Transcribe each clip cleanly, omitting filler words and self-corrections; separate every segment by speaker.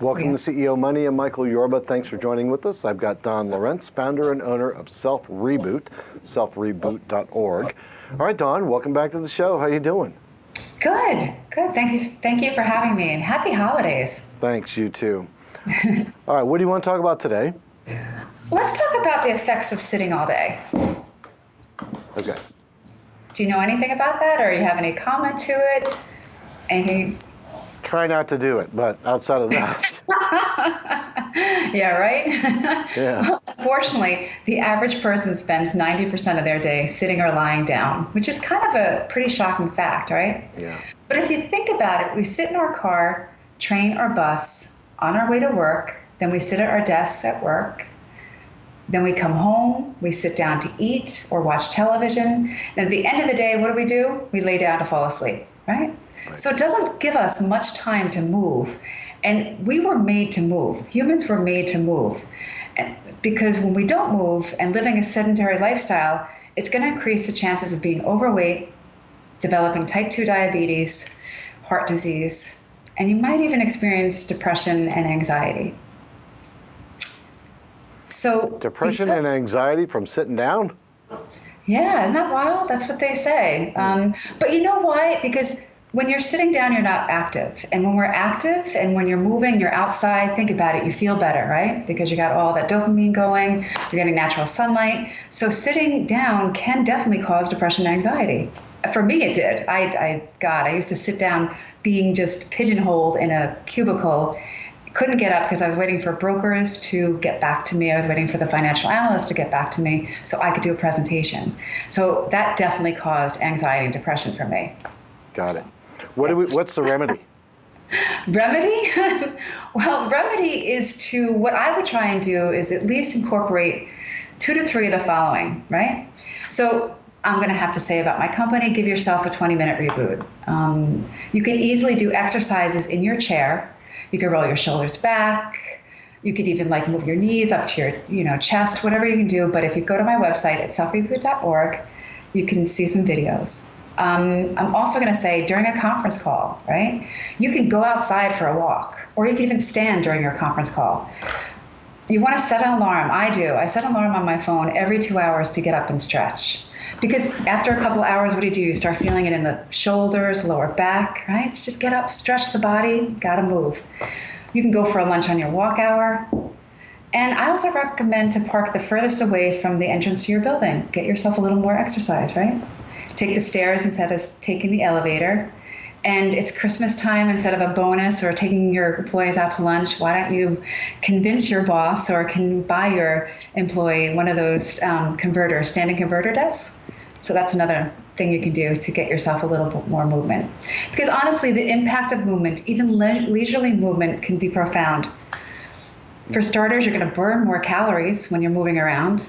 Speaker 1: Welcome to CEO Money. I'm Michael Yorba. Thanks for joining with us. I've got Dawn Lorentz, founder and owner of Self Reboot, selfreboot.org. All right, Dawn, welcome back to the show. How you doing?
Speaker 2: Good. Thank you for having me, and happy holidays.
Speaker 1: Thanks, you too. All right, what do you want to talk about today?
Speaker 2: Let's talk about the effects of sitting all day.
Speaker 1: Okay.
Speaker 2: Do you know anything about that, or you have any comment to it? Anything?
Speaker 1: Try not to do it, but outside of that.
Speaker 2: Yeah, right?
Speaker 1: Yeah.
Speaker 2: Well, unfortunately, the average person spends 90% of their day sitting or lying down, which is kind of a pretty shocking fact, right?
Speaker 1: Yeah.
Speaker 2: But if you think about it, we sit in our car, train, or bus on our way to work, then we sit at our desks at work. Then we come home, we sit down to eat or watch television. And at the end of the day, what do? We lay down to fall asleep, right? So it doesn't give us much time to move. And we were made to move. Humans were made to move. Because when we don't move and living a sedentary lifestyle, it's going to increase the chances of being overweight, developing type 2 diabetes, heart disease, and you might even experience depression and anxiety. So
Speaker 1: depression and anxiety from sitting down?
Speaker 2: Yeah, isn't that wild? That's what they say. But you know why? Because when you're sitting down, you're not active. And when we're active and when you're moving, you're outside, think about it, you feel better, right? Because you got all that dopamine going, you're getting natural sunlight. So sitting down can definitely cause depression and anxiety. For me, it did. I used to sit down being just pigeonholed in a cubicle. Couldn't get up because I was waiting for brokers to get back to me. I was waiting for the financial analyst to get back to me so I could do a presentation. So that definitely caused anxiety and depression for me.
Speaker 1: Got it. What's the remedy?
Speaker 2: Remedy? Well, remedy is what I would try and do is at least incorporate 2 to 3 of the following, right? So I'm going to have to say about my company, give yourself a 20-minute reboot. You can easily do exercises in your chair. You can roll your shoulders back. You could even move your knees up to your chest, whatever you can do. But if you go to my website at selfreboot.org, you can see some videos. I'm also going to say during a conference call, right? You can go outside for a walk, or you can even stand during your conference call. You want to set an alarm. I do. I set an alarm on my phone every 2 hours to get up and stretch. Because after a couple hours, what do? You start feeling it in the shoulders, lower back, right? So just get up, stretch the body, gotta move. You can go for a lunch on your walk hour. And I also recommend to park the furthest away from the entrance to your building. Get yourself a little more exercise, right? Take the stairs instead of taking the elevator. And it's Christmas time, instead of a bonus or taking your employees out to lunch, why don't you convince your boss or can buy your employee one of those standing converter desks? So that's another thing you can do to get yourself a little bit more movement. Because honestly, the impact of movement, even leisurely movement, can be profound. For starters, you're going to burn more calories when you're moving around.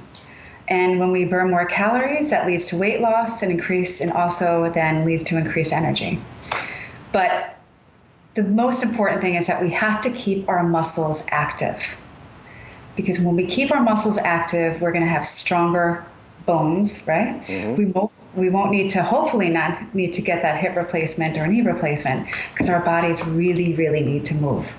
Speaker 2: And when we burn more calories, that leads to weight loss and also then leads to increased energy. But the most important thing is that we have to keep our muscles active. Because when we keep our muscles active, we're going to have stronger bones, right? Mm-hmm. We won't need to, hopefully not need to get that hip replacement or knee replacement, because our bodies really, really need to move.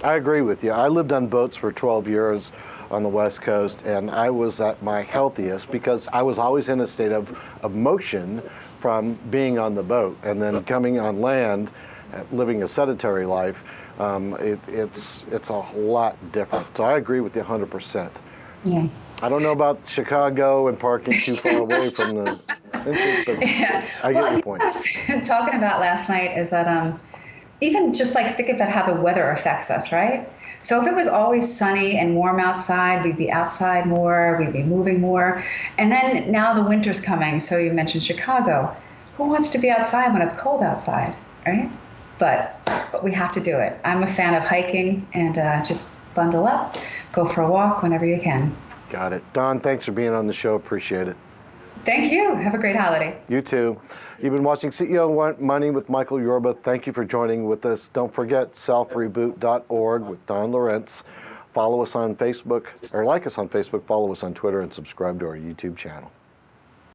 Speaker 1: I agree with you. I lived on boats for 12 years on the West Coast, and I was at my healthiest because I was always in a state of motion from being on the boat, and then coming on land, living a sedentary life. It's a lot different. So I agree with you 100%.
Speaker 2: Yeah.
Speaker 1: I don't know about Chicago and parking too far away from the entrance, but yeah. I get your point.
Speaker 2: What I was talking about last night is that even just think about how the weather affects us, right? So if it was always sunny and warm outside, we'd be outside more, we'd be moving more. And then now the winter's coming, so you mentioned Chicago. Who wants to be outside when it's cold outside, right? But we have to do it. I'm a fan of hiking, and just bundle up, go for a walk whenever you can.
Speaker 1: Got it. Dawn, thanks for being on the show. Appreciate it.
Speaker 2: Thank you. Have a great holiday.
Speaker 1: You too. You've been watching CEO Money with Michael Yorba. Thank you for joining with us. Don't forget selfreboot.org with Dawn Lorentz. Follow us on Facebook, or like us on Facebook, follow us on Twitter, and subscribe to our YouTube channel.